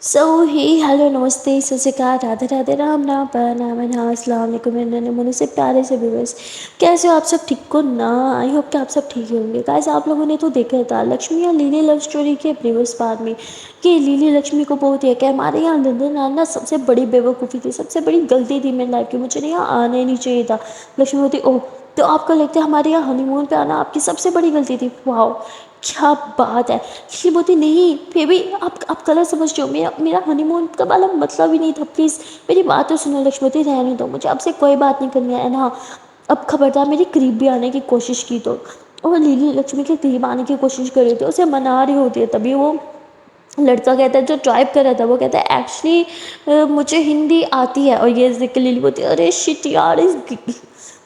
सो ही hello नमस्ते सत श्री अकाल राधे राधे राम राम प्रणाम हाँ अस्सलाम वालेकुम मेरे मुझे से प्यारे से व्यूअर्स। कैसे हो आप सब? ठीक हो ना? आई होप कि आप सब ठीक ही होंगे। गाइस आप लोगों ने तो देखा था लक्ष्मी और लीली लव स्टोरी के प्रीवियस पार्ट में कि लीली लक्ष्मी को बोलती है कि हमारे यहाँ लंदन आना सबसे बड़ी बेवकूफ़ी थी, सबसे बड़ी गलती थी मेरी लाइफ की, मुझे ना यहाँ आना ही नहीं चाहिए था। लक्ष्मी बोलती ओह तो आपको लगता है हमारे यहाँ हनीमून पे आना आपकी सबसे बड़ी गलती थी? वाह क्या बात है। ऋषि बोलती नहीं फिर भी आप गलत समझ रहे हो, मेरा मेरा हनीमून का वाला मतलब ही नहीं था। प्लीज़ मेरी बात तो सुनो लक्ष्मती, रहने दो, मुझे आपसे कोई बात नहीं करनी है ना। अब खबरदार मेरे करीब भी आने की कोशिश की तो। और लीली लक्ष्मी के करीब आने की कोशिश कर रही थी, उसे मना रही होती है, तभी वो लड़का कहता है जो ड्राइव कर रहा था, वो कहता है एक्चुअली मुझे हिंदी आती है। और ये देख के लिली बोलती है अरे शिट यार, इस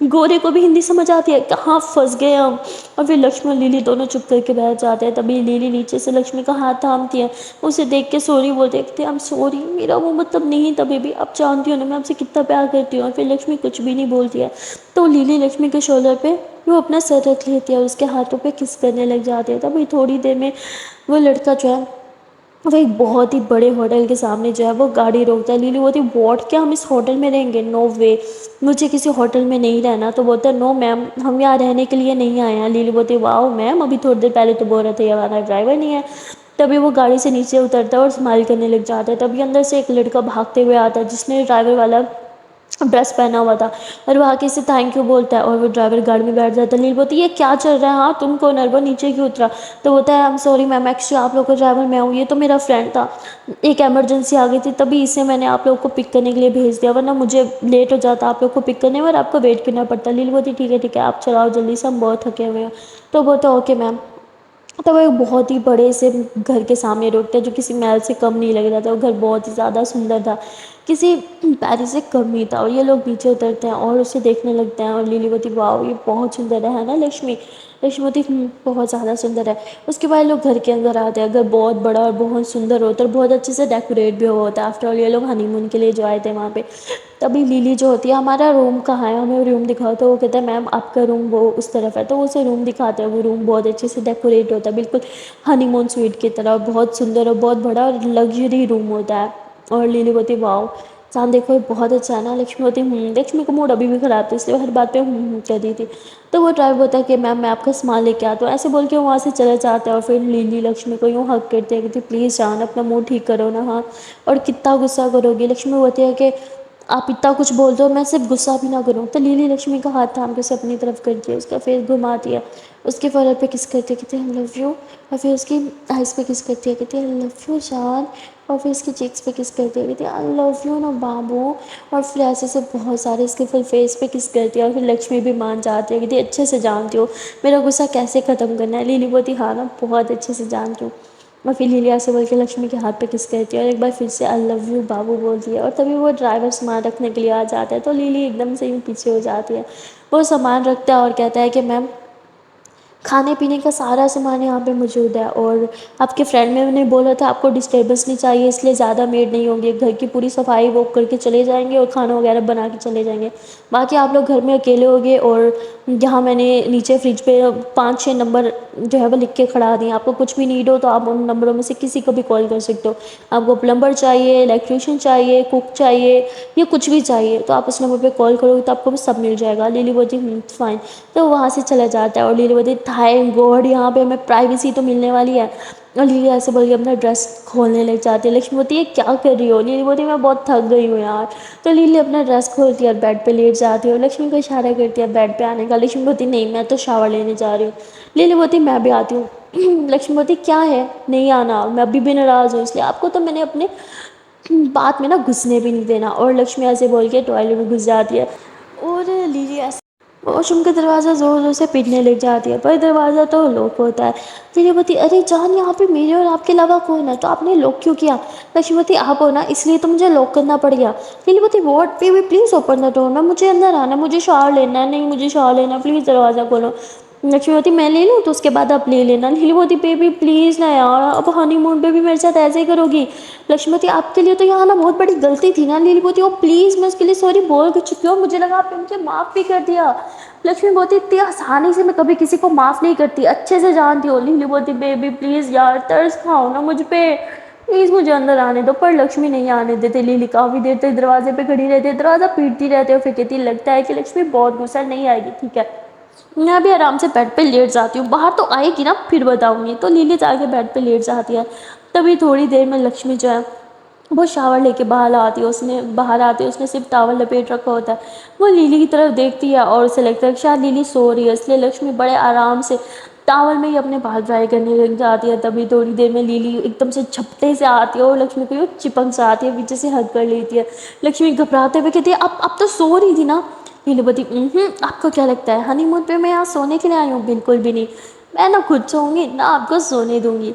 गोरे को भी हिंदी समझ आती है, कहाँ फंस गए हम। और फिर लक्ष्मी और लिली दोनों चुप करके बैठ जाते हैं। तभी लिली नीचे से लक्ष्मी का हाथ थामती है, उसे देख के सॉरी बोलते हैं, आई एम सॉरी, मेरा वो मतलब नहीं था बेबी, अब जानती हो ना मैं आपसे कितना प्यार करती हूँ। और फिर लक्ष्मी कुछ भी नहीं बोलती है। तो लिली लक्ष्मी के शोल्डर पे वो अपना सर रख लेती है और उसके हाथों पे किस करने लग जाती है। तभी थोड़ी देर में वो लड़का जो है वो एक बहुत ही बड़े होटल के सामने जो है वो गाड़ी रोकता है। लिली बोलती वॉट, क्या हम इस होटल में रहेंगे? नो वे, मुझे किसी होटल में नहीं रहना। तो बोलता है नो मैम, हम यहाँ रहने के लिए नहीं आए हैं। लिली बोलती वाओ मैम, अभी थोड़ी देर पहले तो बोल रहे थे ये हमारा ड्राइवर नहीं है। तभी वो गाड़ी से नीचे उतरता है और स्माइल करने लग जाता है। तभी अंदर से एक लड़का भागते हुए आता है जिसने ड्राइवर वाला ड्रेस पहना हुआ था, और वो आके से थैंक यू बोलता है और वो ड्राइवर गाड़ी में बैठ जाता है। नील बोलती है ये क्या चल रहा है, हाँ तुम कौन है? वो नीचे क्यों उतरा? तो बोलता है I am sorry ma'am, actually आप लोग का ड्राइवर मैं हूँ, ये तो मेरा फ्रेंड था, एक इमरजेंसी आ गई थी तभी इसे मैंने आप लोग को पिक करने के लिए भेज दिया, वरना मुझे लेट हो जाता आप लोग को पिक करने में और आपको वेट करना पड़ता। लील बोलती ठीक है आप चलाओ जल्दी से, हम बहुत थके हुए हैं। तो बोलते ओके मैम। तो वो एक बहुत ही बड़े से घर के सामने रोकते हैं जो किसी महल से कम नहीं लग रहा था। वो घर बहुत ही ज़्यादा सुंदर था, किसी पैरिस से कम नहीं था। और ये लोग नीचे उतरते हैं और उसे देखने लगते हैं और लीलीवती वाह ये बहुत सुंदर है ना लक्ष्मी? लक्ष्मीवती बहुत ज़्यादा सुंदर है। उसके बाद लोग घर के अंदर आते हैं। घर बहुत बड़ा और बहुत सुंदर होता है और बहुत अच्छे से डेकोरेट भी हुआ होता है। आफ्टर ऑल ये लोग हनीमून के लिए जो आए थे वहाँ पे। तभी लिली जो होती है हमारा रूम कहाँ है, हमें रूम दिखाओ। तो वो कहता है मैम आपका रूम वो उस तरफ है। तो वो उसे रूम दिखाते हैं। वो रूम बहुत अच्छे से डेकोरेट होता है, बिल्कुल हनीमून स्वीट की तरह, बहुत सुंदर और बहुत बड़ा और लग्जरी रूम होता है। और लिली बोलती वाओ चांद देखो ये बहुत अच्छा है ना? लक्ष्मी बोलती लक्ष्मी को मूड अभी भी खराब था इसलिए हर बात पे कर दी थी। तो वो ड्राइवर बोलता है कि मैम मैं आपका सामान लेके आता हूँ, ऐसे बोल के वहाँ से चले जाते हैं। और फिर लिली लक्ष्मी को यूँ हक करते हैं कि प्लीज़ जान अपना मूड ठीक करो ना। हाँ और कितना गुस्सा करोगी? लक्ष्मी बोलती है कि आप इतना कुछ बोल दो मैं सिर्फ गुस्सा भी ना करूँ। तो लिली लक्ष्मी का हाथ थाम के उसे अपनी तरफ करती है, उसका फेस घुमाती है, उसके फोrehead पे किस करती है, कहती है आई लव यू। और फिर उसकी आइज़ पे किस करती है, कहती है आई लव यू जान। और फिर इसकी चीक्स पे किस करती है, कहती है आई लव यू ना बाबू। और फिर ऐसे से बहुत सारे इसके फुल फेस पे किस करती है। और फिर लक्ष्मी भी मान जाती है, कहती है अच्छे से जानती हो मेरा गुस्सा कैसे ख़त्म करना है। लिली बोलती हाँ ना बहुत अच्छे से जानती हूँ। और फिर लिली ऐसे बोल के लक्ष्मी के हाथ पे किस करती है और एक बार फिर से आई लव यू बाबू बोलती है। और तभी वो ड्राइवर सामान रखने के लिए आ जाता है। तो लिली एकदम से ही पीछे हो जाती है। वो सामान रखता है और कहता है कि मैम खाने पीने का सारा सामान यहाँ पे मौजूद है, और आपके फ्रेंड में ने बोला था आपको डिस्टर्बेंस नहीं चाहिए इसलिए ज़्यादा मेड नहीं होंगे, घर की पूरी सफाई वो करके चले जाएंगे और खाना वगैरह बना के चले जाएंगे। बाकी आप लोग घर में अकेले होंगे। और यहाँ मैंने नीचे फ्रिज पे 5-6 नंबर जो है वो लिख के खड़ा दिए, आपको कुछ भी नीड हो तो आप उन नंबरों में से किसी को भी कॉल कर सकते हो। आपको प्लम्बर चाहिए, इलेक्ट्रिशियन चाहिए, कुक चाहिए या कुछ भी चाहिए तो आप उस नंबर पे कॉल करोगे तो आपको सब मिल जाएगा। लिली बोलती फाइन। तो वहाँ से चला जाता है और लिली बोलती थैंक गॉड यहाँ पे हमें प्राइवेसी तो मिलने वाली है। और लिली ऐसे बोल के अपना ड्रेस खोलने लग जाती है। लक्ष्मी बोलती है क्या कर रही हो? लिली बोलती मैं बहुत थक गई हूँ यार। तो लिली अपना ड्रेस खोलती है और बेड पे लेट जाती है और लक्ष्मी को इशारा करती है बेड पे आने का। लक्ष्मी बोलती नहीं मैं तो शावर लेने जा रही हूँ। लिली बोलती मैं भी आती हूँ। लक्ष्मी बोलती क्या है नहीं आना, मैं अभी भी नाराज़ हूँ इसलिए आपको तो मैंने अपने बात में ना घुसने भी नहीं देना। और लक्ष्मी ऐसे बोल के टॉयलेट में घुस जाती है। और लिली ऐसे वॉशरूम का दरवाज़ा ज़ोर ज़ोर से पीटने लग जाती है, पर दरवाज़ा तो लॉक होता है। फिर ये बोलती अरे जान यहाँ पे मेरे और आपके अलावा कौन है, तो आपने लॉक क्यों किया? लक्ष्मीवती आप हो ना इसलिए तो मुझे लॉक करना पड़ गया। लिली बोलती what baby please open the door ना, मुझे अंदर आना, मुझे शावर लेना है, नहीं मुझे शावर लेना, प्लीज़ दरवाज़ा खोलो। लक्ष्मीवती मैं ले लूँ तो उसके बाद आप ले लेना। लिली बोलती बेबी प्लीज़ ना यार, अब हनीमून पे भी मेरे साथ ऐसे ही करोगी? लक्ष्मीवती आपके लिए तो यहाँ ना बहुत बड़ी गलती थी ना। लिली बोलती ओ प्लीज़ मैं उसके लिए सॉरी बोल चुकी हूँ, मुझे लगा आपने मुझे माफ़ भी कर दिया। लक्ष्मी बोलती इतनी आसानी से मैं कभी किसी को माफ़ नहीं करती, अच्छे से जानती हो। लिली बोलती बेबी प्लीज़ यार तरस खाओ ना मुझ पे। प्लीज़ मुझे अंदर आने दो। पर लक्ष्मी नहीं आने देते। लिली काफ़ी देर तक दरवाजे पे खड़ी रहती है, दरवाज़ा पीटती रहती है और फिर कहती है लगता है कि लक्ष्मी बहुत गुस्सा, नहीं आएगी, ठीक है मैं भी आराम से बेड पे लेट जाती हूँ, बाहर तो आएगी ना फिर बताऊँगी। तो लिली जाके बेड पे लेट जाती है। तभी थोड़ी देर में लक्ष्मी जो है वो शावर लेके बाहर आती है, उसने सिर्फ टावल लपेट रखा होता है। वो लिली की तरफ देखती है और उसे लगता है कि शायद लिली सो रही है, इसलिए लक्ष्मी बड़े आराम से टावल में ही अपने बाल ड्राई करने लग जाती है। तभी थोड़ी देर में लिली एकदम से झपटे से आती है और लक्ष्मी को यूँ चिपक जाती है, पीछे से हग कर लेती है। लक्ष्मी घबराते हुए कहती है अब तो सो रही थी ना। लिली बोती आपको क्या लगता है हनीमून पे मैं यहाँ सोने के लिए आई हूँ? बिल्कुल भी नहीं, मैं ना खुद सोऊंगी ना आपको सोने दूंगी।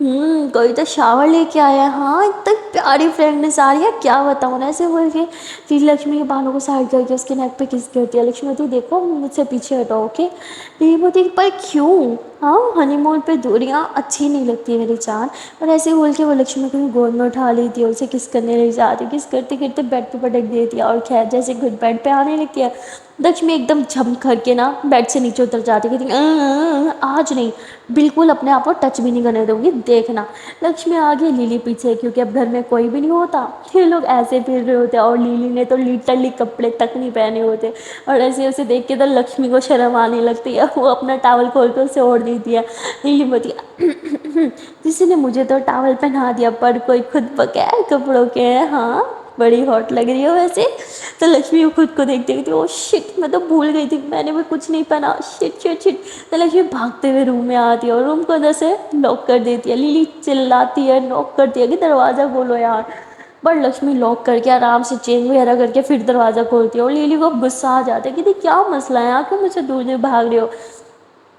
कोई तो शावर लेके आया है। हाँ इतनी प्यारी फ्रेंडनेस आ रही है, क्या बताऊँ ना, ऐसे बोल के फिर लक्ष्मी के बालों को साइड करके उसके नेक पे किस करती है। लक्ष्मी बोलती देखो मुझसे पीछे हटाओ, ओके। ये बोलती पर क्यों? हाँ हनीमून पे दूरियाँ अच्छी नहीं लगती है मेरी जान। और ऐसे बोल के वो लक्ष्मी को गोद में उठा लेती है, उसे किस करने लग जाती है, किस करते करते बेड पे पटक देती है। और खैर जैसे खुद बेड पे आने लगती है, लक्ष्मी एकदम झम करके ना बेड से नीचे उतर जाती है, कहती आज नहीं, बिल्कुल अपने आप को टच भी नहीं करने दूंगी, देखना। लक्ष्मी आगे लिली पीछे, क्योंकि अब घर में कोई भी नहीं होता, ये लोग ऐसे फिर रहे होते हैं और लिली ने तो लिटरली कपड़े तक नहीं पहने होते। और ऐसे उसे देख के तो लक्ष्मी को शर्म आने लगती है, वो अपना टावल खोल कर उसे ओढ़ देती है। लिली बोती किसी ने मुझे तो टावल पहना दिया पर कोई खुद बगैर कपड़ों के है, हाँ बड़ी हॉट लग रही हो वैसे। तो लक्ष्मी वो खुद को देखती कहती ओ शिट, मैं तो भूल गई थी, मैंने भी कुछ नहीं पहना, शिट शिट शिट। तो लक्ष्मी भागते हुए रूम में आती है और रूम को अंदर से लॉक कर देती है। लिली चिल्लाती है, नॉक करती है कि दरवाज़ा खोलो यार। पर लक्ष्मी लॉक करके आराम से चेंज वगैरह करके फिर दरवाज़ा खोलती है और लिली को गुस्सा आ जाता है कि क्या मसला है, क्यों मुझसे दूर दूर भाग रहे हो।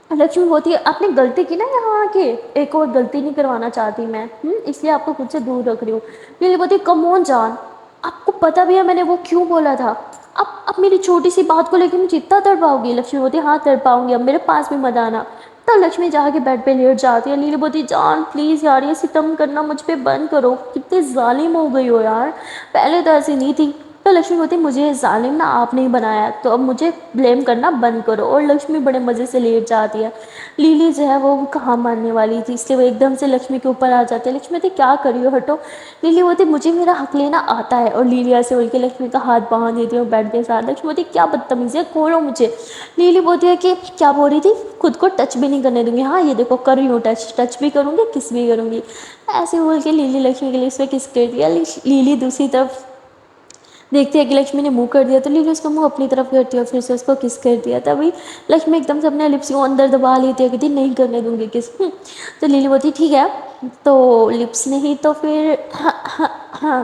लक्ष्मी बोलती है आपने गलती की ना यहाँ आके, एक और गलती नहीं करवाना चाहती मैं, इसलिए आपको खुद से दूर रख रही हूँ। लिली बोलती कम ऑन जान, आपको पता भी है मैंने वो क्यों बोला था। अब मेरी छोटी सी बात को लेकर मुझे इतना तड़पाओगी? लक्ष्मी बोलती हाँ तड़पाऊंगी, अब मेरे पास भी मत आना। तो लक्ष्मी जाके बेड पे लेट जाती है। लिली बोलती जान प्लीज़ यार ये सितम करना मुझ पे बंद करो, कितनी जालिम हो गई हो यार, पहले तो ऐसी नहीं थी। तो लक्ष्मी बोलती मुझे जालिम ना आपने ही बनाया, तो अब मुझे ब्लेम करना बंद करो। और लक्ष्मी बड़े मज़े से लेट जाती है। लिली जो है वो कहाँ मानने वाली थी, इसलिए वो एकदम से लक्ष्मी के ऊपर आ जाती है। लक्ष्मी बोलती क्या करी हो, हटो। लिली बोलती मुझे मेरा हक लेना आता है। और लिली ऐसे बोल के लक्ष्मी का हाथ बांध देती है बेड के साथ। लक्ष्मी बोलती क्या बदतमीज़ी है, खोलो मुझे। लिली बोलती है कि क्या बोल रही थी, खुद को टच भी नहीं करने दूंगी, हाँ ये देखो कर रही हूँ टच, टच भी करूँगी किस भी करूँगी। ऐसे बोल के लिली लक्ष्मी के लिए उस पर किस कर दिया। लिली दूसरी तरफ देखती है कि लक्ष्मी ने मुंह कर दिया, तो लिली उसका मुंह अपनी तरफ करती है और फिर से उसको किस कर दिया। तभी लक्ष्मी एकदम से अपने लिप्स को अंदर दबा लेती है, कहती नहीं करने दूंगी किस। तो लिली बोलती ठीक है, तो लिप्स नहीं तो फिर हाँ हाँ हाँ।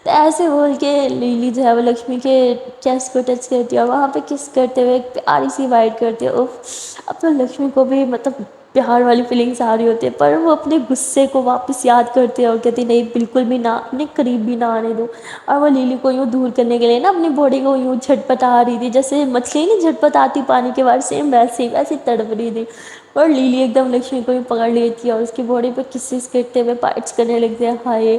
तो ऐसे बोल के लिली जो है वो लक्ष्मी के चेस्ट को टच करती है और वहाँ पे किस करते हुए एक प्यारी सी वाइट करती है। उफ, अब तो लक्ष्मी को भी मतलब प्यार वाली फीलिंग्स आ रही होती है, पर वो अपने गुस्से को वापस याद करते हैं और कहती नहीं बिल्कुल भी ना, अपने करीब भी ना आने दो। और वो लिली को यूँ दूर करने के लिए ना अपनी बॉडी को यूँ झटपटा रही थी, जैसे मछली नहीं झटपटाती पानी के बाद, सेम वैसे ही वैसे तड़प रही थी। और लिली एकदम लक्ष्मी को भी पकड़ लेती है और उसकी बॉडी पे किसेस करते हुए पाइट्स करने लगते हैं। हाय,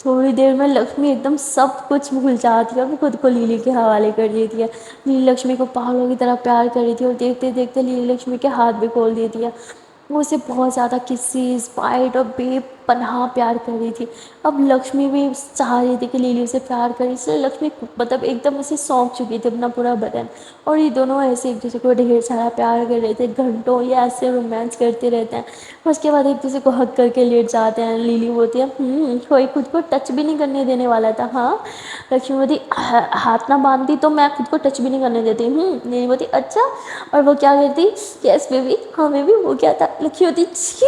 थोड़ी देर में लक्ष्मी एकदम सब कुछ भूल जाती है और खुद को लिली के हवाले कर देती है। लिली लक्ष्मी को पागलों की तरह प्यार कर रही थी और देखते देखते लिली लक्ष्मी के हाथ भी खोल देती है। वो उसे बहुत ज़्यादा किसेस बाइट और बेपनाह प्यार कर रही थी। अब लक्ष्मी भी चाह रही थी कि लिली उसे प्यार करे, इसलिए लक्ष्मी मतलब एकदम उसे सौंप चुकी थी अपना पूरा बदन। और ये दोनों ऐसे एक दूसरे को ढेर सारा प्यार कर रहे थे, घंटों ये ऐसे रोमांस करते रहते हैं। उसके बाद एक दूसरे को हक करके लेट जाते हैं। लिली बोलती है कोई खुद को टच भी नहीं करने देने वाला था, हाँ। लक्ष्मी बोलती हाथ ना बांधती तो मैं खुद को टच भी नहीं करने देती। लिली बोलती अच्छा, और वो क्या करती, यस बेबी, हाँ बेबी, वो क्या था। लक्ष्मी होती छी,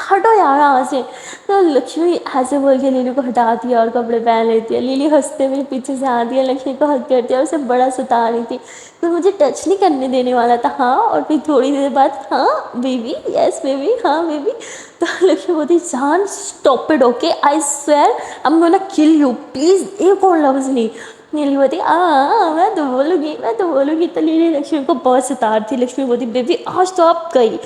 हटो यार यहाँ से। तो लक्ष्मी ऐसे बोल के लिली को हटाती है और कपड़े पहन लेती है। लिली हंसते हुए पीछे से आती है, लक्ष्मी को हक करती है और उसे बड़ा सता रही थी, तो मुझे टच नहीं करने देने वाला था, हाँ। और फिर थोड़ी देर बाद हाँ बेबी, यस बेबी, हाँ बेबी। तो लक्ष्मी बोलती जान stop it, okay, I swear I am gonna kill you, please एक और लफ्ज़ नहीं। लिली बोलती मैं तो बोलूँगी, मैं तो बोलूँगी। तो लिली लक्ष्मी को बहुत सतारती। लक्ष्मी बोलती बेबी आज तो आप गई।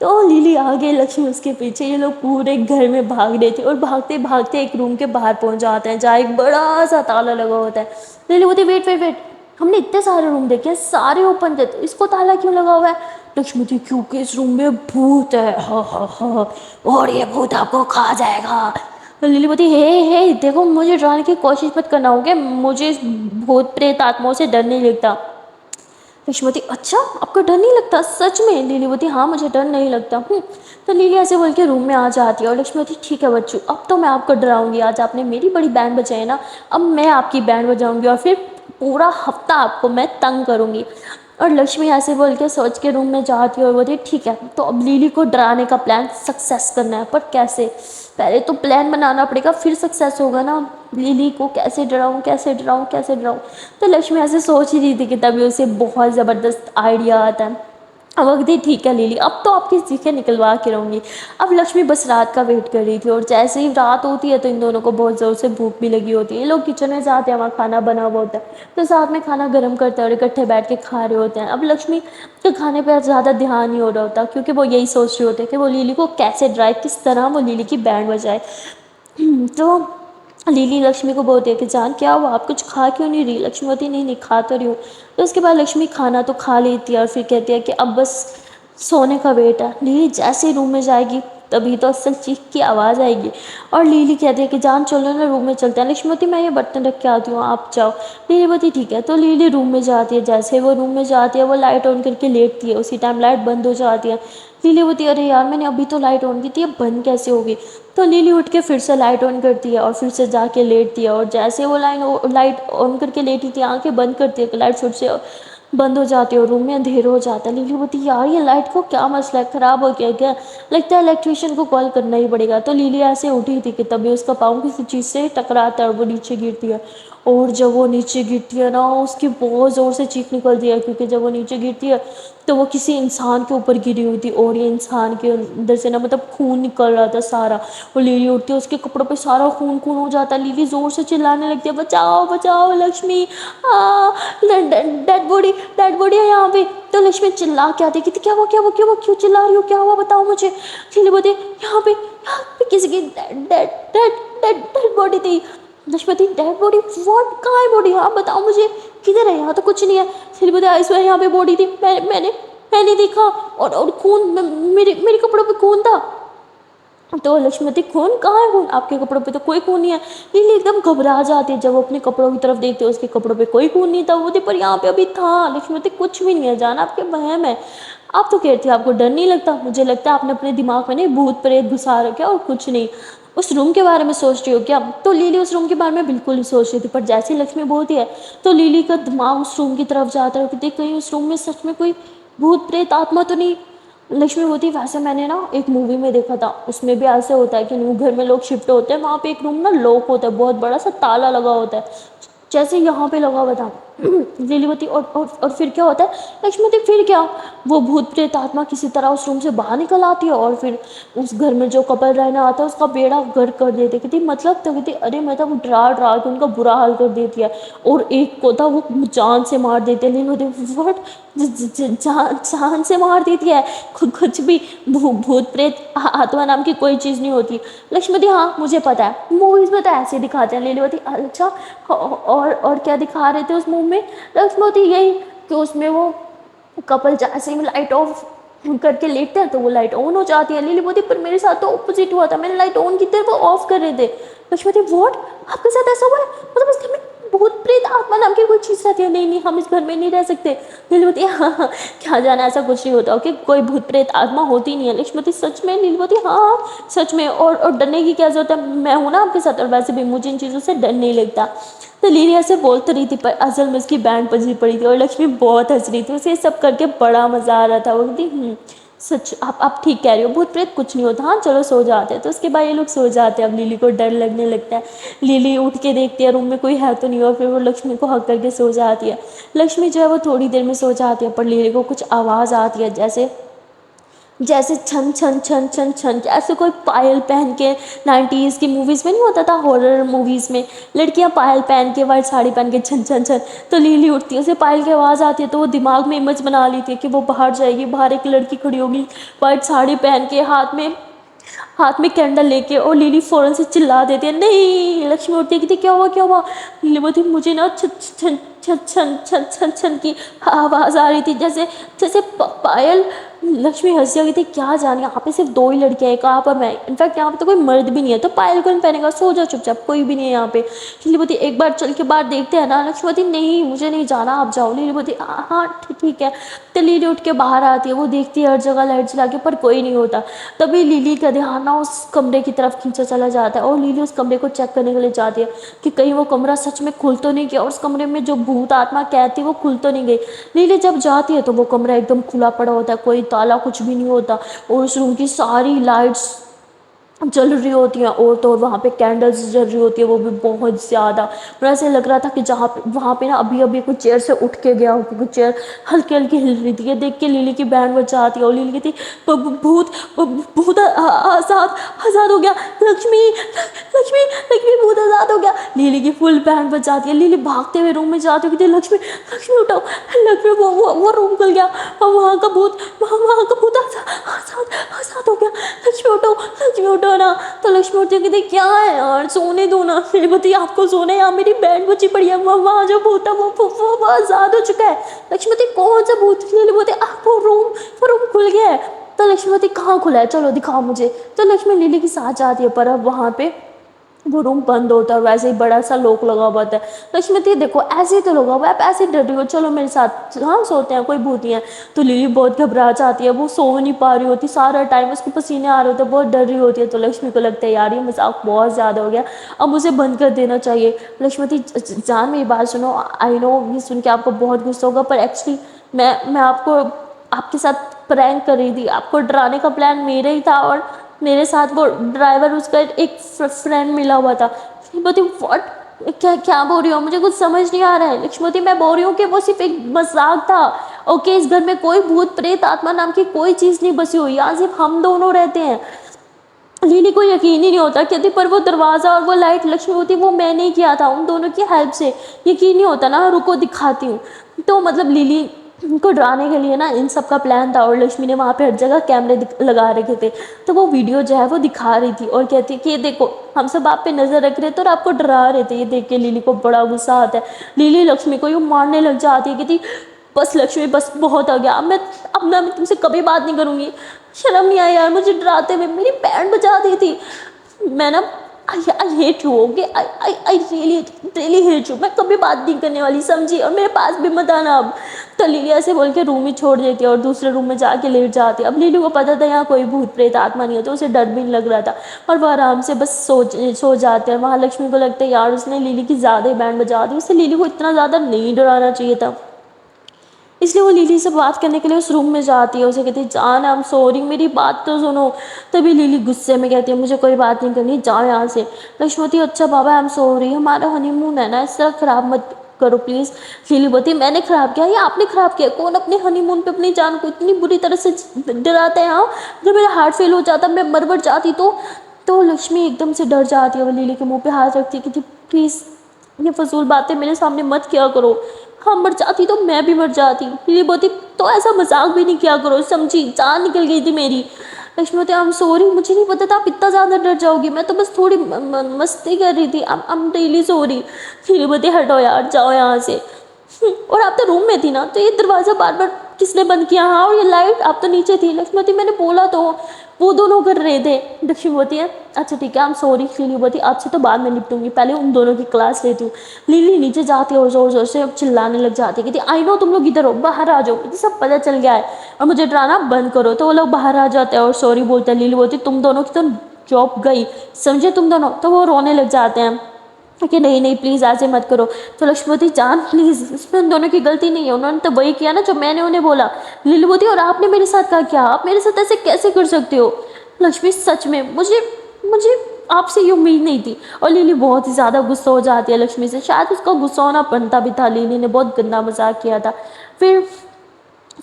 तो लिली आगे, लक्ष्मी उसके पीछे, ये लोग पूरे घर में भाग रहे थे और भागते भागते एक रूम के बाहर पहुंच जाते हैं जहाँ एक बड़ा सा ताला लगा होता है। लिली बोलती वेट वेट वेट, हमने इतने सारे रूम देखे हैं, सारे ओपन थे, तो इसको ताला क्यों लगा हुआ है? लक्ष्मी बोलती क्योंकि इस रूम में भूत है, हा हा हा, और ये भूत आपको खा जाएगा। लिली बोलती, हे देखो मुझे डराने की कोशिश मत करना, हो गया, मुझे भूत प्रेत आत्माओं से डर नहीं लगता। लक्ष्मीवती, अच्छा आपको डर नहीं लगता सच में? लिली बोलती, हाँ मुझे डर नहीं लगता। तो लिली ऐसे बोल के रूम में आ जाती है और लक्ष्मीवती, ठीक है बच्चों, अब तो मैं आपको डराऊंगी, आज आपने मेरी बड़ी बैंड बजाई है ना, अब मैं आपकी बैंड बजाऊंगी और फिर पूरा हफ्ता आपको मैं तंग करूंगी। और लक्ष्मी ऐसे बोल के सोच के रूम में जाती है और बोलती, ठीक है तो अब लिली को डराने का प्लान सक्सेस करना है, पर कैसे? पहले तो प्लान बनाना पड़ेगा फिर सक्सेस होगा ना। लिली को कैसे डराऊं, कैसे डराऊं, कैसे डराऊं? तो लक्ष्मी ऐसे सोच ही रही थी कि तभी उसे बहुत ज़बरदस्त आइडिया आता है। अब अगदी, ठीक है लिली, अब तो आपकी सीखें निकलवा के रहूँगी। अब लक्ष्मी बस रात का वेट कर रही थी और जैसे ही रात होती है तो इन दोनों को बहुत ज़ोर से भूख भी लगी होती है। ये लोग किचन में जाते हैं, वहाँ खाना बना हुआ होता है, तो साथ में खाना गर्म करते हैं और इकट्ठे बैठ के खा रहे होते हैं। अब लक्ष्मी के खाने पर ज़्यादा ध्यान नहीं हो रहा होता, क्योंकि वो यही सोच रहे होते हैं कि वो लिली को कैसे ड्राइव, किस तरह वो लिली की बैंड बजाए। तो लिली लक्ष्मी को बोलती है कि जान क्या हुआ, आप कुछ खा क्यों नहीं रही? लक्ष्मी बोलती, नहीं नहीं खा तो रही हूँ। तो उसके बाद लक्ष्मी खाना तो खा लेती है और फिर कहती है कि अब बस सोने का वेट है। लिली जैसे ही रूम में जाएगी तभी तो असल चीख की आवाज़ आएगी और लिली कहती है कि जान चलो ना रूम में चलते हैं। लक्ष्मी बोलती, मैं ये बर्तन रख के आती हूँ, आप जाओ। लिली बोलती, ठीक है। तो लिली रूम में जाती है, जैसे वो रूम में जाती है वो लाइट ऑन करके लेटती है, उसी टाइम लाइट बंद हो जाती है। लिली बोलती, अरे यार मैंने अभी तो लाइट ऑन की थी, अब बंद कैसे होगी? तो लिली उठ के फिर से लाइट ऑन करती है और फिर से जाके लेटती है और जैसे वो लाइट ऑन करके लेटी थी, आंखें बंद करती है कि लाइट फिर से बंद हो जाती है और रूम में अंधेरा हो जाता है। लिली बोलती, यार ये लाइट को क्या मसला है, ख़राब हो गया क्या? लगता है इलेक्ट्रिशियन को कॉल करना ही पड़ेगा। तो लिली ऐसे उठी थी कि तभी उसका पाँव किसी चीज़ से टकराता है और वो नीचे गिरती है। और जब वो नीचे गिरती है ना, उसकी बहुत ज़ोर से चीख निकलती है, क्योंकि जब वो नीचे गिरती है तो वो किसी इंसान के ऊपर गिरी हुई थी और ये इंसान के अंदर से ना मतलब खून निकल रहा था सारा। वो लिली उठती है, उसके कपड़ों पे सारा खून खून हो जाता है। लिली ज़ोर से चिल्लाने लगती है, बचाओ बचाओ लक्ष्मी, आ डेड बॉडी, डेड बॉडी है यहाँ पे। तो लक्ष्मी चिल्ला के आती है, कहती क्या हुआ, क्या हुआ, क्या हुआ, क्यों चिल्ला रही हो, क्या हुआ बताओ मुझे। लिली बोलती, यहाँ पे किसी की dead dead dead dead dead body थी। Lakshmi, dead body? व्हाट, कहाँ है बॉडी? हाँ बताओ मुझे, किधर है? यहाँ तो कुछ नहीं है। फिर बताया, इस यहाँ पे बॉडी थी, मैंने देखा और खून, मेरे मेरे कपड़ों पे खून था। तो लक्ष्मीवती, खून कहाँ है? खून आपके कपड़ों पे तो कोई खून नहीं है। लिली एकदम घबरा जाती है, जब वो अपने कपड़ों की तरफ देखते, उसके कपड़ों पे कोई खून नहीं था। वो पर यहाँ पे अभी था। लक्ष्मीवती, कुछ भी नहीं है जान, आपके वहम है। आप तो कहती हो आपको डर नहीं लगता, मुझे लगता है आपने अपने दिमाग में नहीं भूत प्रेत घुसा रखे और कुछ नहीं। उस रूम के बारे में सोच रही हो क्या? तो लिली उस रूम के बारे में बिल्कुल नहीं सोच रही थी, पर जैसे ही लक्ष्मी बोलती है तो लिली का दिमाग उस रूम की तरफ जाता है कि देख, कहीं उस रूम में सच में कोई भूत प्रेत आत्मा तो नहीं। लक्ष्मी बोलती, वैसे मैंने ना एक मूवी में देखा था, उसमें भी ऐसे होता है कि न्यू घर में लोग शिफ्ट होते हैं, वहाँ पे एक रूम ना लॉक होता है, बहुत बड़ा सा ताला लगा होता है, जैसे यहाँ पे लगा हुआ था। लीलीवती, और फिर क्या होता है? लक्ष्मीवती, फिर क्या? वो भूत प्रेत आत्मा किसी तरह उस रूम से बाहर निकल आती है और फिर उस घर में जो कपल रहना आता है उसका बेड़ा गर्क कर देती है। कहती मतलब, तो कहती अरे मतलब डरा डरा के उनका बुरा हाल कर देती है और एक को था वो जान से मार देती है। लीलीवती, व्हाट? जान जान से मार देती है? कुछ भी भूत प्रेत आत्मा नाम की कोई चीज़ नहीं होती। लक्ष्मीवती, हाँ मुझे पता है, मूवीज़ में तो ऐसे दिखाते हैं। लीलीवती, अच्छा और क्या दिखा रहे थे उस मूवी में? लक्ष्मीवती, यही कि उसमें वो कपल जैसे ही लाइट ऑफ करके लेटते हैं तो वो लाइट ऑन हो जाती है। लिली बोलती, पर मेरे साथ तो ऑपोजिट हुआ था, मैंने लाइट ऑन की थी, वो ऑफ कर रहे थे। लक्ष्मीवती, व्हाट? आपके साथ ऐसा हुआ है? मतलब इस घर में भूत प्रेत आत्मा नाम की कोई चीज़ रहती है? नहीं नहीं, हम इस घर में नहीं रह सकते। लिली बोलती, हाँ, क्या जाना, ऐसा कुछ नहीं होता, ओके, कोई भूत प्रेत आत्मा होती नहीं है। लक्ष्मीवती, सच में? लिली बोलती, हाँ सच में, और डरने की क्या जरूरत है, मैं हूँ ना आपके साथ, और वैसे भी मुझे इन चीज़ों से डर नहीं लगता। तो लिली ऐसे बोलती रही थी, पर असल में उसकी बैंड बजी पड़ी थी और लक्ष्मी बहुत हंस रही थी, उसे ये सब करके बड़ा मज़ा आ रहा था। वो कहती, सच, आप ठीक कह रही हो, भूत प्रेत कुछ नहीं होता, हाँ चलो सो जाते हैं। तो उसके बाद ये लोग सो जाते हैं। अब लिली को डर लगने लगता है, लिली उठ के देखती है रूम में कोई है तो नहीं, और फिर वो लक्ष्मी को हक करके सो जाती है। लक्ष्मी जो है वो थोड़ी देर में सो जाती है, पर लिली को कुछ आवाज़ आती है, जैसे जैसे छन छन छन छन छन, जैसे कोई पायल पहन के, 90s की मूवीज़ में नहीं होता था, हॉरर मूवीज़ में लड़कियां पायल पहन के, वाइट साड़ी पहन के छन छन छन। तो लीली उठती है, उसे पायल की आवाज़ आती है तो वो दिमाग में इमेज बना लेती है कि वो बाहर जाएगी, बाहर एक लड़की खड़ी होगी वाइट साड़ी पहन के, हाथ में कैंडल लेके, और लिली फ़ौरन से चिल्ला देती है, नहीं। लक्ष्मी उठती है, कहती क्या हुआ, क्या हुआ? लिली बोलती, मुझे ना छन छन छन छन छन छन छन की आवाज़ आ रही थी, जैसे जैसे पायल लक्ष्मी हंसी आ गई थी, क्या जाने यहाँ पे सिर्फ दो ही लड़कियां हैं, कहाँ पर मैं, इनफैक्ट यहाँ पे तो कोई मर्द भी नहीं है, तो पायल कौन पहनेगा, सो जा चुपचाप, कोई भी नहीं है यहाँ पे। लीलीवती एक बार चल के बाहर देखते हैं ना, लक्ष्मीवती नहीं मुझे नहीं जाना, आप जाओ। लीलीवती हाँ ठीक है। तो लिली उठ के बाहर आती है, वो देखती है हर जगह लाइट जला के, पर कोई नहीं होता। तभी लिली का ध्यान ना उस कमरे की तरफ खींचा चला जाता है, और लिली उस कमरे को चेक करने के लिए जाती है कि कहीं वो कमरा सच में खुल तो नहीं गया, और उस कमरे में जो भूत आत्मा कैद थी वो खुल तो नहीं गई। लीली जब जाती है तो वो कमरा एकदम खुला पड़ा होता है, कोई ताला कुछ भी नहीं होता, और उस रूम की सारी लाइट्स जल रही होती हैं, और तो और वहाँ पे कैंडल्स जल रही होती है, वो भी बहुत ज़्यादा। और ऐसे लग रहा था कि जहाँ पे वहाँ पे ना अभी अभी कुछ चेयर से उठ के गया हो, क्योंकि चेयर हल्की हल्की हिल रही थी। ये देख के लिली की बैंड बजा आती है, और लिली कहती भूत भूत आजाद आजाद हो गया, लक्ष्मी लक्ष्मी लक्ष्मी भूत आजाद हो गया। लिली की फुल बैंड बजाती है, लिली भागते हुए रूम में जाती है, कहती लक्ष्मी लक्ष्मी उठाओ, लक्ष्मी वो रूम खुल गया, और वहाँ का भूत वहाँ का भूत आजाद आजाद हो गया, लक्ष्मी उठो लक्ष्मी उठो ना। तो लक्ष्मी उठती कहती क्या है यार, सोने दो ना। फिर बताइए आपको सोना है, यहाँ मेरी बैंड बची पड़ी है, वहाँ जो भूत है वो आजाद हो चुका है। लक्ष्मीवती कौन सा भूत, बोलते वो रूम खुल गया है। तो लक्ष्मीवती कहाँ खुला है, चलो दिखाओ मुझे। तो लक्ष्मी लिली के साथ जाती है, पर अब वहाँ पे वो रूम बंद होता है, वैसे ही बड़ा सा लॉक लगा हुआ होता है। लक्ष्मीवती देखो ऐसे ही तो लगा हुआ है, आप ऐसे डर रही हो, चलो मेरे साथ, हाँ सोते हैं, कोई भूत नहीं है। तो लिली बहुत घबरा जाती है, वो सो नहीं पा रही होती, सारा टाइम उसको पसीने आ रहे होते, बहुत डर रही होती है। तो लक्ष्मी को लगता है यार ये मजाक बहुत ज़्यादा हो गया, अब उसे बंद कर देना चाहिए। लक्ष्मीवती जान मेरी बात सुनो, आई नो ये सुन के आपको बहुत गुस्सा होगा, पर एक्चुअली मैं आपको आपके साथ प्रैंक कर रही थी, आपको डराने का प्लान मेरा ही था, और मेरे साथ वो ड्राइवर उसका एक फ्रेंड मिला हुआ था। लक्ष्मीपति व्हाट, क्या क्या बोल रही हो, मुझे कुछ समझ नहीं आ रहा है। लक्ष्मीपति मैं बोल रही हूँ कि वो सिर्फ एक मजाक था, ओके। इस घर में कोई भूत प्रेत आत्मा नाम की कोई चीज़ नहीं बसी हुई, यहाँ सिर्फ हम दोनों रहते हैं। लिली को यकीन ही नहीं होता, कहती पर वो दरवाज़ा और वो लाइट लक्ष्मीवती वो मैंने ही किया था, उन दोनों की हेल्प से। यकीन नहीं होता ना, रुको दिखाती हूँ। तो मतलब लिली को डराने के लिए ना इन सब का प्लान था, और लक्ष्मी ने वहाँ पे हर जगह कैमरे लगा रखे थे। तो वो वीडियो जो है वो दिखा रही थी, और कहती कि ये देखो हम सब आप पे नज़र रख रहे थे और आपको डरा रहे थे। ये देख के लिली को बड़ा गुस्सा आता है, लिली लक्ष्मी को यूँ मारने लग जाती है, कहती बस लक्ष्मी बस बहुत आ गया, अब ना मैं तुमसे कभी बात नहीं करूँगी। शर्म नहीं आई यार, मुझे डराते हुए मेरी बैंड बजा दी थी। मैं ना I hate you, okay, I really really hate you, मैं कभी बात नहीं करने वाली, समझी, और मेरे पास भी मत आना अब। तो लिली ऐसे बोल के रूम ही छोड़ देती है, और दूसरे रूम में जाके लेट जाती है। अब लिली को पता था यहाँ कोई भूत प्रेत आत्मा नहीं है, तो उसे डर भी नहीं लग रहा था, और वह आराम से बस सो जाते हैं। वहाँ लक्ष्मी को लगता है यार उसने लिली की ज़्यादा ही बैंड बजा दी, उसे लिली को इतना ज़्यादा नहीं डराना चाहिए था। इसलिए वो लिली से बात करने के लिए उस रूम में जाती है, उसे कहती है जान आई एम सॉरी, मेरी बात तो सुनो। तभी लिली गुस्से में कहती है मुझे कोई बात नहीं करनी, जाओ यहाँ से। लक्ष्मती अच्छा बाबा आई एम सॉरी, हमारा हनीमून है ना, इस तरह ख़राब मत करो प्लीज़। लिली बोलती मैंने ख़राब किया या आपने ख़राब किया, कौन अपने हनीमून पे अपनी जान को इतनी बुरी तरह से डराता है। हाँ अगर मेरा हार्ट फेल हो जाता, मैं मर जाती तो लक्ष्मी एकदम से डर जाती है, वो लिली के मुँह पर हाथ रखती है कि प्लीज़ ये फजूल बातें मेरे सामने मत किया करो, हाँ मर जाती तो मैं भी मर जाती। लिली बोलती तो ऐसा मजाक भी नहीं किया करो, समझी, जान निकल गई थी मेरी। लक्ष्मी बोलती आई एम सॉरी, मुझे नहीं पता था आप इतना ज़्यादा डर जाओगी, मैं तो बस थोड़ी मस्ती कर रही थी, I am really sorry. Lily बोलती हटो यार, जाओ यहाँ से। और आप तो रूम में थी ना, तो ये दरवाज़ा बार बार किसने बंद किया, हाँ, और ये लाइट आप तो नीचे थी। लक्ष्मीवती मैंने बोला तो वो दोनों कर रहे थे। लक्ष्मीवती है अच्छा ठीक है आई एम सॉरी। लिलीवती आपसे तो बाद में निपटूंगी, पहले उन दोनों की क्लास लेती हूँ। लिली नीचे जाती है और जोर जोर से चिल्लाने लग जाती है, कहती आई नो तुम लोग इधर हो, बाहर आ जाओ, मुझे सब पता चल गया है और मुझे डराना बंद करो। तो वो लोग बाहर आ जाते हैं और सॉरी बोलते हैं। लिली बोलती तुम दोनों की तो जॉब गई, समझे तुम दोनों। तो वो रोने लग जाते हैं कि नहीं नहीं प्लीज़ ऐसे मत करो। तो लक्ष्मीवती जान प्लीज़, इसमें उन दोनों की गलती नहीं है, उन्होंने तो वही किया ना जो मैंने उन्हें बोला। लिलीवती और आपने मेरे साथ क्या, आप मेरे साथ ऐसे कैसे कर सकते हो। लक्ष्मी सच में मुझे मुझे आपसे ये उम्मीद नहीं थी। और लिली बहुत ही ज़्यादा गुस्सा हो जाती है लक्ष्मी से, शायद उसका गुस्सा होना बनता भी था, लिली ने बहुत गंदा मजाक किया था। फिर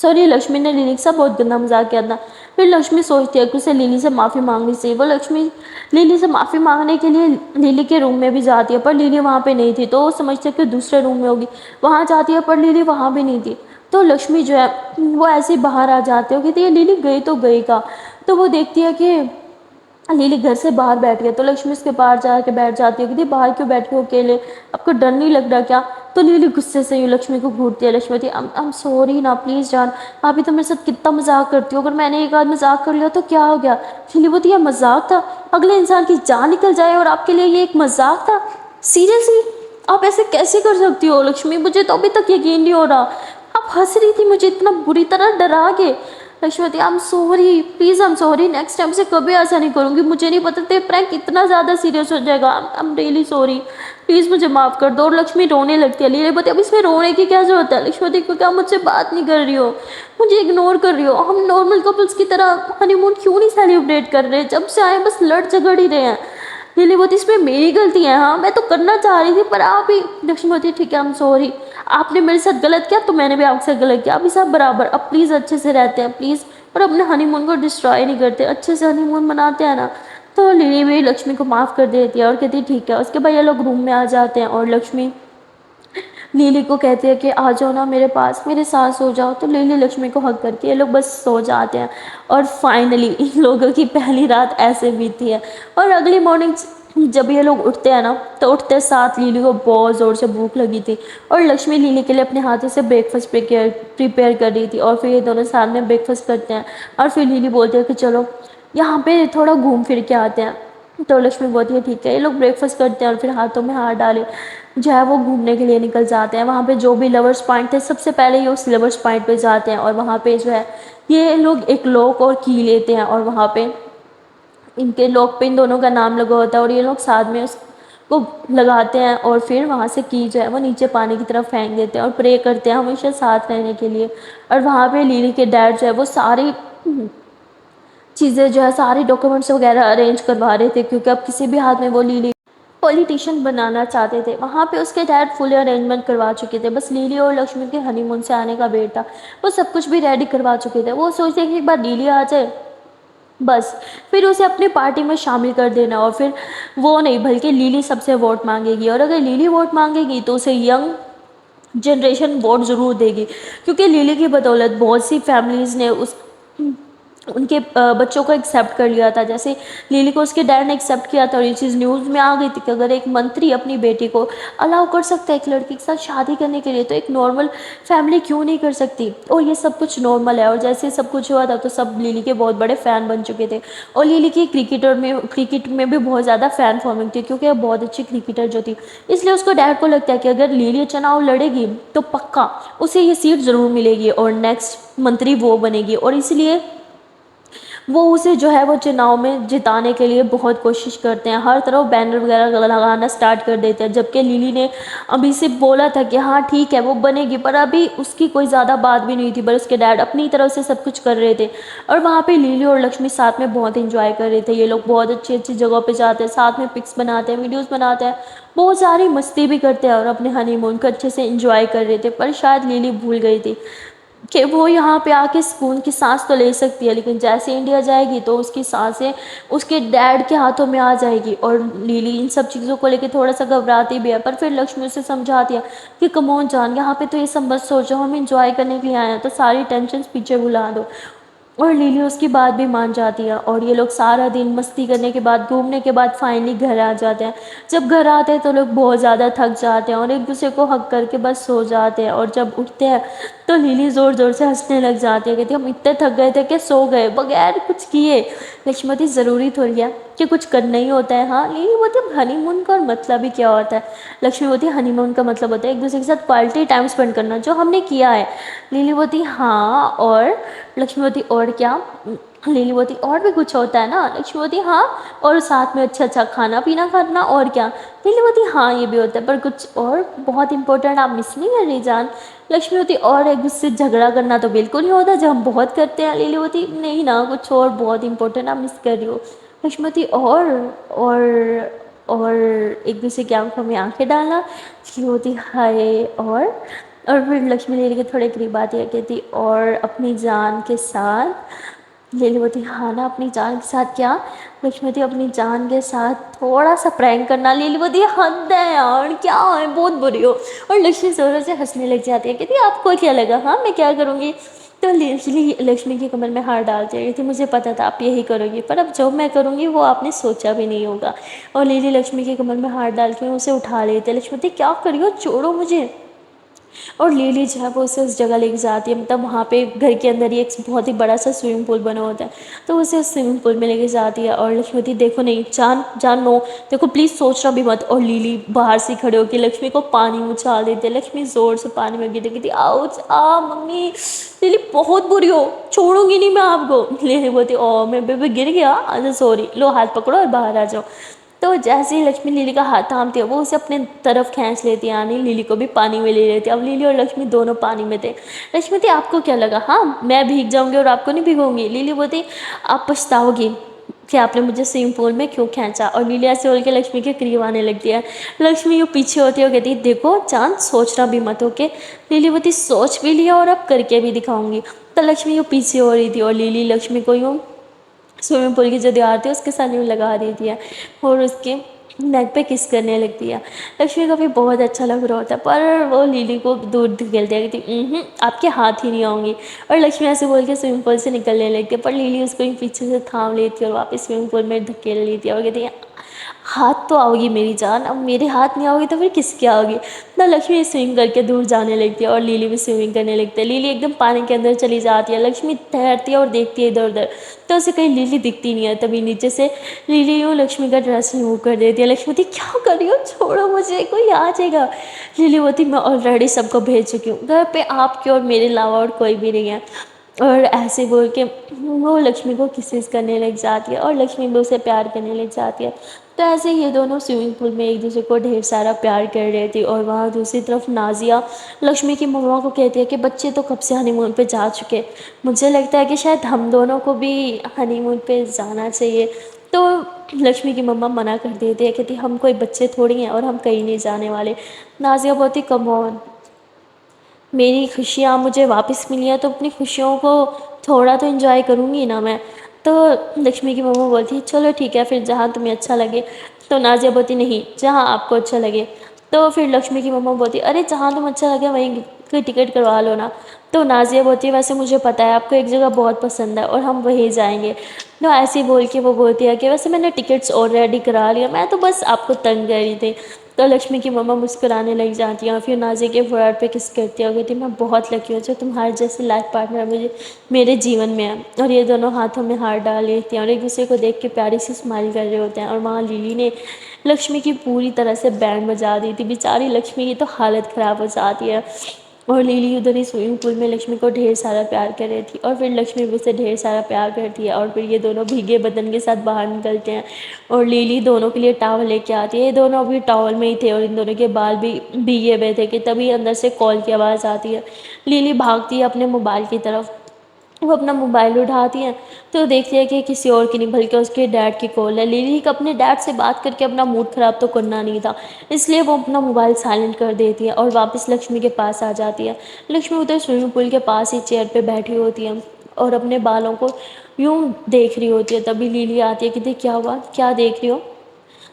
सॉरी लक्ष्मी ने लिली के साथ बहुत गंदा मजाक किया था। फिर लक्ष्मी सोचती है कि उसे लिली से माफ़ी मांगनी चाहिए। वो लक्ष्मी लिली से माफ़ी मांगने के लिए लिली के रूम में भी जाती है, पर लिली वहाँ पे नहीं थी, तो वो समझती है कि दूसरे रूम में होगी। वहाँ जाती है पर लिली वहाँ भी नहीं थी। तो लक्ष्मी जो है वो ऐसे ही बाहर आ जाती है, कहती है लिली गई तो गई का। तो वो देखती है कि लिली घर से बाहर बैठ गया। तो लक्ष्मी उसके बाहर जाके बैठ जाती है, कहती बाहर क्यों बैठ के अकेले, आपको डर नहीं लग रहा क्या। तो लीली गुस्से से यूँ लक्ष्मी को घूरती है। लक्ष्मी बोलती है आई एम सॉरी ना, प्लीज़ जान, आप ही तो मेरे साथ कितना मजाक करती हो, अगर मैंने एक आध मजाक कर लिया तो क्या हो गया। लिली बोलती है मजाक था, अगले इंसान की जान निकल जाए और आपके लिए ये एक मजाक था, सीरियसली आप ऐसे कैसे कर सकती हो लक्ष्मी, मुझे तो अभी तक यकीन नहीं हो रहा, आप हंस रही थी मुझे इतना बुरी तरह डरा के। Lakshmi I am sorry, please I am sorry, next time से कभी ऐसा नहीं करूँगी, मुझे नहीं पता था प्रैंक इतना ज़्यादा सीरियस हो जाएगा, I am really sorry, please मुझे माफ़ कर दो। और लक्ष्मी रोने लगती है। लीला बोलती है अब इसमें रोने की क्या जरूरत है। लक्ष्मी बोलती क्योंकि आप मुझसे बात नहीं कर रही हो, मुझे इग्नोर कर रही हो, हम नॉर्मल कपल्स की तरह हनीमून क्यों नहीं सेलिब्रेट कर रहे, जब से आए बस लड़ झगड़ ही रहे हैं। लिली बोलती इसमें मेरी गलती है, हाँ मैं तो करना चाह रही थी पर आप ही। लक्ष्मी बोलती ठीक है आई एम सॉरी, आपने मेरे साथ गलत किया तो मैंने भी आपसे गलत किया, अभी सब बराबर, अब प्लीज़ अच्छे से रहते हैं प्लीज़, और अपने हनीमून को डिस्ट्रॉय नहीं करते, अच्छे से हनीमून मनाते हैं ना। तो लिली भी लक्ष्मी को माफ़ कर देती है और कहती है ठीक है। उसके बाद ये लोग रूम में आ जाते हैं और लक्ष्मी लिली को कहती है कि आ जाओ ना मेरे पास, मेरे साथ सो जाओ। तो लिली लक्ष्मी को हक करती है, ये लोग बस सो जाते हैं और फाइनली इन लोगों की पहली रात ऐसे बीती है। और अगली मॉर्निंग जब ये लोग उठते हैं ना तो उठते साथ लिली को बहुत ज़ोर से भूख लगी थी और लक्ष्मी लिली के लिए अपने हाथों से ब्रेकफास्ट प्रिपेयर कर रही थी और फिर ये दोनों साथ में ब्रेकफास्ट करते हैं। और फिर लिली बोलती है कि चलो यहाँ पे थोड़ा घूम फिर के आते हैं। तो लक्ष्मी बोलती है ठीक है। ये लोग ब्रेकफास्ट करते हैं और फिर हाथों में हाथ डाले जो है वो घूमने के लिए निकल जाते हैं। वहाँ पे जो भी लवर्स पॉइंट थे सबसे पहले ये उस लवर्स पॉइंट पे जाते हैं और वहाँ पे जो है ये लोग एक लॉक और की लेते हैं और वहाँ पे इनके लॉक पे इन दोनों का नाम लगा होता है और ये लोग साथ में उसको लगाते हैं और फिर वहाँ से की जो है वो नीचे पानी की तरफ फेंक देते हैं और प्रे करते हैं हमेशा साथ रहने के लिए। और वहाँ पे लिली के डैड जो है वो सारी चीज़ें जो है सारी डॉक्यूमेंट्स वगैरह अरेंज करवा रहे थे क्योंकि अब किसी भी हाथ में वो लिली पॉलिटिशियन बनाना चाहते थे। वहाँ पे उसके डैड फुल अरेंजमेंट करवा चुके थे, बस लिली और लक्ष्मी के हनीमून से आने का वेट था। वो सब कुछ भी रेडी करवा चुके थे। वो सोचते कि एक बार लिली आ जाए बस फिर उसे अपनी पार्टी में शामिल कर देना। और फिर वो नहीं बल्कि लिली सबसे वोट मांगेगी और अगर लिली वोट मांगेगी तो उसे यंग जनरेशन वोट ज़रूर देगी क्योंकि लिली की बदौलत बहुत सी फैमिलीज़ ने उस उनके बच्चों को एक्सेप्ट कर लिया था। जैसे लिली को उसके डैड ने एक्सेप्ट किया था और ये चीज़ न्यूज़ में आ गई थी कि अगर एक मंत्री अपनी बेटी को अलाउ कर सकता है एक लड़की के साथ शादी करने के लिए तो एक नॉर्मल फैमिली क्यों नहीं कर सकती। और ये सब कुछ नॉर्मल है। और जैसे सब कुछ हुआ था तो सब लिली के बहुत बड़े फ़ैन बन चुके थे और लिली की क्रिकेट में भी बहुत ज़्यादा फ़ैन फॉर्मिंग थी क्योंकि वो बहुत अच्छी क्रिकेटर जो थी। इसलिए उसको डैड को लगता है कि अगर लिली चुनाव लड़ेगी तो पक्का उसे ये सीट ज़रूर मिलेगी और नेक्स्ट मंत्री वो बनेगी। और इसलिए वो उसे जो है वो चुनाव में जिताने के लिए बहुत कोशिश करते हैं, हर तरफ बैनर वगैरह लगाना स्टार्ट कर देते हैं। जबकि लिली ने अभी से बोला था कि हाँ ठीक है वो बनेगी, पर अभी उसकी कोई ज़्यादा बात भी नहीं थी, पर उसके डैड अपनी तरफ से सब कुछ कर रहे थे। और वहाँ पे लिली और लक्ष्मी साथ में बहुत इंजॉय कर रहे थे। ये लोग बहुत अच्छी अच्छी जगह पे जाते हैं, साथ में पिक्स बनाते हैं, वीडियोज़ बनाते हैं, बहुत सारी मस्ती भी करते हैं और अपने हनीमून को अच्छे से इंजॉय कर रहे थे। पर शायद लिली भूल गई थी कि वो यहाँ पे आके सुकून की सांस तो ले सकती है, लेकिन जैसे इंडिया जाएगी तो उसकी सांसें उसके डैड के हाथों में आ जाएगी। और लिली इन सब चीज़ों को लेके थोड़ा सा घबराती भी है, पर फिर लक्ष्मी उसे समझाती है कि कमोन जान, यहाँ पे तो ये सब मत सोचो, हम इंजॉय करने के लिए आए हैं, तो सारी टेंशन पीछे भुला दो। और लिली उसकी बात भी मान जाती है और ये लोग सारा दिन मस्ती करने के बाद घूमने के बाद फाइनली घर आ जाते हैं। जब घर आते हैं तो लोग बहुत ज़्यादा थक जाते हैं और एक दूसरे को हक करके बस सो जाते हैं। और जब उठते हैं तो लिली ज़ोर ज़ोर से हंसने लग जाती है, कहती हम इतने थक गए थे कि सो गए बगैर कुछ किए। लक्ष्मती ज़रूरी थोड़ी है कि कुछ करना ही होता है। हाँ लिली बोलती है हनीमून का मतलब ही क्या होता है। लक्ष्मी बोलती है हनीमून का मतलब होता है एक दूसरे के साथ क्वालिटी टाइम स्पेंड करना, जो हमने किया है। लिली बोलती हाँ और। लक्ष्मी बोलती और क्या। लिली बोलती और भी कुछ होता है ना। लक्ष्मी बोलती हाँ और साथ में अच्छा अच्छा खाना पीना खाना और क्या। लिली बोलती हाँ ये भी होता है पर कुछ और बहुत इंपॉर्टेंट आप मिस नहीं कर रही जान। लक्ष्मी होती और एक दूसरे से झगड़ा करना तो बिल्कुल नहीं होता जो हम बहुत करते हैं। लिली होती नहीं ना कुछ और बहुत इंपॉर्टेंट आप मिस कर रही हो। लक्ष्मी होती और एक दूसरे की आंखों में आंखें डालना। लक्ष्मी होती हाय और फिर लक्ष्मी लिली के थोड़े करीब आती है, कहती और अपनी जान के साथ। लिली बोलती हाँ ना अपनी जान के साथ क्या। लक्ष्मी बोलती अपनी जान के साथ थोड़ा सा प्रैंक करना। लिली बोलती हद है यार क्या है बहुत बुरी हो। और लक्ष्मी जोरों से हंसने लग जाती है, कहती आपको क्या लगा हाँ मैं क्या करूँगी। तो लिटरली लक्ष्मी की कमर में हाथ डालती रही थी, मुझे पता था आप यही करोगी, पर अब जो मैं करूँगी वो आपने सोचा भी नहीं होगा। और लिली लक्ष्मी की कमर में हाथ डाल के उसे उठा लेते, लक्ष्मी बोलती क्या कर रही हो, छोड़ो मुझे। और लिली जो है वो उसे उस जगह लेके जाती है, मतलब वहाँ पे घर के अंदर ही एक बहुत ही बड़ा सा स्विमिंग पूल बना होता है, तो उसे उस स्विमिंग पूल में लेके जाती है। और लक्ष्मी होती देखो नहीं, जान जान नो, देखो प्लीज़ सोचना भी मत। और लिली बाहर से खड़े होकर लक्ष्मी को पानी में उछाल देती है, लक्ष्मी ज़ोर से पानी में गिर गई थी, आउच आ मम्मी, लिली बहुत बुरी हो, छोड़ूंगी नहीं मैं आपको। लिली बोलती ओ मैं बेबी गिर गया, अच्छा सॉरी, लो हाथ पकड़ो और बाहर आ जाओ। तो जैसे ही लक्ष्मी लिली का हाथ थामती है, वो उसे अपने तरफ खींच लेती है, यानी लिली को भी पानी में ले लेती है। अब लिली और लक्ष्मी दोनों पानी में थे। लक्ष्मी बोलती आपको क्या लगा, हाँ मैं भीग जाऊंगी और आपको नहीं भिगोंगी। लिली बोलती आप पछताओगी कि आपने मुझे स्विमिंग पूल में क्यों खींचा। और लिली ऐसे बोल के लक्ष्मी के करीब आने लगती है। लक्ष्मी यूँ पीछे होती है और कहती है देखो चांद, सोचना भी मत, ओके। लिली बोलती सोच भी लिया और अब करके भी दिखाऊंगी। तो लक्ष्मी यूँ पीछे हो रही थी और लिली लक्ष्मी को यूँ स्विमिंग पूल की जो दीवार थी उसके साथ यूँ लगा देती है और उसके नेक पे किस करने लगती है। लक्ष्मी को भी बहुत अच्छा लग रहा होता है, पर वो लिली को दूर धकेलती है, कहती आपके हाथ ही नहीं आऊँगी। और लक्ष्मी ऐसे बोल के स्विमिंग पूल से निकलने लगती है, पर लिली उसको ही पीछे से थाम लेती है और वापस स्विमिंग पूल में धकेल लेती है और कहती है हाथ तो आओगी मेरी जान, अब मेरे हाथ नहीं आओगी तो फिर किसके आओगी। ना लक्ष्मी स्विमिंग करके दूर जाने लगती है और लिली भी स्विमिंग करने लगती है। लिली एकदम पानी के अंदर चली जाती है, लक्ष्मी तैरती है और देखती है इधर उधर, तो उसे कहीं लिली दिखती नहीं है। तभी नीचे से लिली यूँ लक्ष्मी का ड्रेस रिमूव कर देती है। लक्ष्मी बोलती क्या कर रही हो, छोड़ो मुझे, कोई आ जाएगा। लिली बोलती मैं ऑलरेडी सबको भेज चुकी हूँ, घर पे आपके और मेरे अलावा और कोई भी नहीं है। और ऐसे बोल के वो लक्ष्मी को किसेस करने लग जाती है और लक्ष्मी भी उसे प्यार करने लग जाती है। तो ऐसे ये दोनों स्विमिंग पूल में एक दूसरे को ढेर सारा प्यार कर रहे थे। और वहाँ दूसरी तरफ नाजिया लक्ष्मी की मम्मा को कहती है कि बच्चे तो कब से हनीमून पे जा चुके, मुझे लगता है कि शायद हम दोनों को भी हनीमून पे जाना चाहिए। तो लक्ष्मी की मम्मा मना कर देती है, कहती हम कोई बच्चे थोड़ी हैं और हम कहीं नहीं जाने वाले। नाजिया बहुत ही कम ऑन, मेरी खुशियाँ मुझे वापस मिली हैं तो अपनी खुशियों को थोड़ा तो एंजॉय करूँगी ना मैं। तो लक्ष्मी की मम्मा बोलती है चलो ठीक है फिर जहाँ तुम्हें अच्छा लगे। तो नाजिया बोलती नहीं, जहाँ आपको अच्छा लगे। तो फिर लक्ष्मी की मम्मा बोलती अरे जहाँ तुम अच्छा लगे वहीं की टिकट करवा लो ना। तो नाजिया बोलती है वैसे मुझे पता है आपको एक जगह बहुत पसंद है और हम वहीं जाएंगे। तो ऐसे ही बोल के वो बोलती है कि वैसे मैंने टिकट्स ऑलरेडी करा लिया, मैं तो बस आपको तंग कर रही थी। तो लक्ष्मी की मम्मा मुस्कुराने लग जाती हैं और फिर नाज़िया के फोrehead पे किस करती है और कहती मैं बहुत लकी हूँ जो तुम्हारे जैसे लाइफ पार्टनर मुझे मेरे जीवन में है। और ये दोनों हाथों में हाथ डाल लेती हैं और एक दूसरे को देख के प्यारी सी स्माइल कर रहे होते हैं। और वहाँ लिली ने लक्ष्मी की पूरी तरह से बैंड बजा दी थी, बेचारी लक्ष्मी की तो हालत ख़राब हो जाती है। और लिली उधर ही स्विमिंग पूल में लक्ष्मी को ढेर सारा प्यार कर रही थी और फिर लक्ष्मी भी उसे ढेर सारा प्यार करती है। और फिर ये दोनों भीगे बदन के साथ बाहर निकलते हैं और लिली दोनों के लिए टॉवल लेके आती है। ये दोनों अभी टॉवल में ही थे और इन दोनों के बाल भी भीगे हुए थे कि तभी अंदर से कॉल की आवाज़ आती है। लिली भागती है अपने मोबाइल की तरफ, वो अपना मोबाइल उठाती है तो देखती है कि किसी और की नहीं बल्कि उसके डैड की कॉल है। लिली को अपने डैड से बात करके अपना मूड ख़राब तो करना नहीं था, इसलिए वो अपना मोबाइल साइलेंट कर देती है और वापस लक्ष्मी के पास आ जाती है। लक्ष्मी उधर स्विमिंग पूल के पास ही चेयर पे बैठी होती है और अपने बालों को यूँ देख रही होती है। तभी लिली आती है, कहती क्या हुआ, क्या देख रही हो।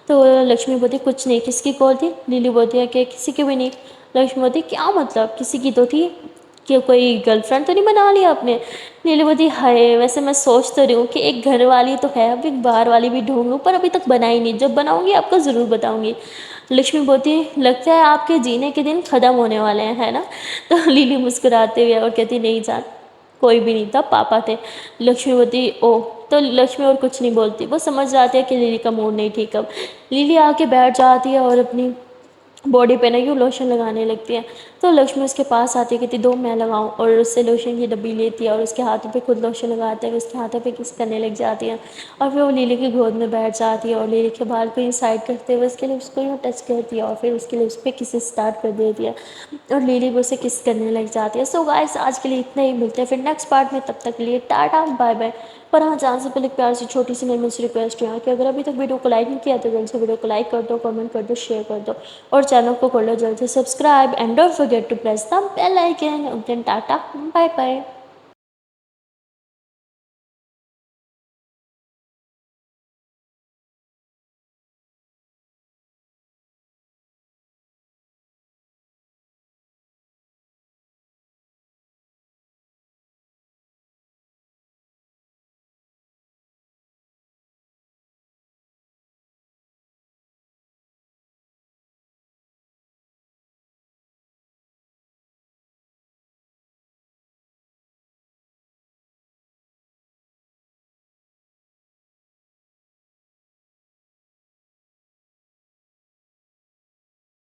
तो लक्ष्मी बोलती कुछ नहीं, किसकी कॉल थी। लिली बोलती है कि किसी की भी नहीं। लक्ष्मी बोलती क्या मतलब, किसी की तो थी, कि कोई गर्लफ्रेंड तो नहीं बना लिया आपने। लिली बोलती हाय वैसे मैं सोच तो रही हूँ कि एक घर वाली तो है, अभी बाहर वाली भी ढूंढूं पर अभी तक बनाई नहीं, जब बनाऊंगी आपको ज़रूर बताऊंगी। लक्ष्मी बोलती लगता है आपके जीने के दिन ख़त्म होने वाले हैं, है ना। तो लिली मुस्कुराते हुए और कहती नहीं जान, कोई भी नहीं था, पापा थे। लक्ष्मी बोलती ओ। तो लक्ष्मी और कुछ नहीं बोलती, वो समझ जाती है कि लिली का मूड नहीं ठीक अब। लिली आके बैठ जाती है और अपनी बॉडी पे ना यूँ लोशन लगाने लगती है। तो लक्ष्मी उसके पास आती है, कहती दो मैं लगाऊं, और उससे लोशन की डब्बी लेती है और उसके हाथों पे खुद लोशन लगाते हैं, उसके हाथों पे किस करने लग जाती है। और फिर वो लिली की गोद में बैठ जाती है और लिली के बाल को इंसाइड करते हुए उसके लिप्स को यूँ टच करती है और फिर उसके लिप्स पे किस स्टार्ट कर देती है और लिली भी उसे किस करने लग जाती है। सो गाइस आज के लिए इतना ही, मिलते हैं फिर नेक्स्ट पार्ट में, तब तक के लिए टाटा बाय बाय। पर हाँ जाने से पहले एक प्यार सी छोटी सी मेरी मुझसे रिक्वेस्ट है कि अगर अभी तक वीडियो को लाइक नहीं किया तो जल्द से वीडियो को लाइक कर दो, कमेंट कर दो, शेयर कर दो और चैनल को कर लो जल्द से subscribe and don't forget to press the bell icon. Tata bye bye.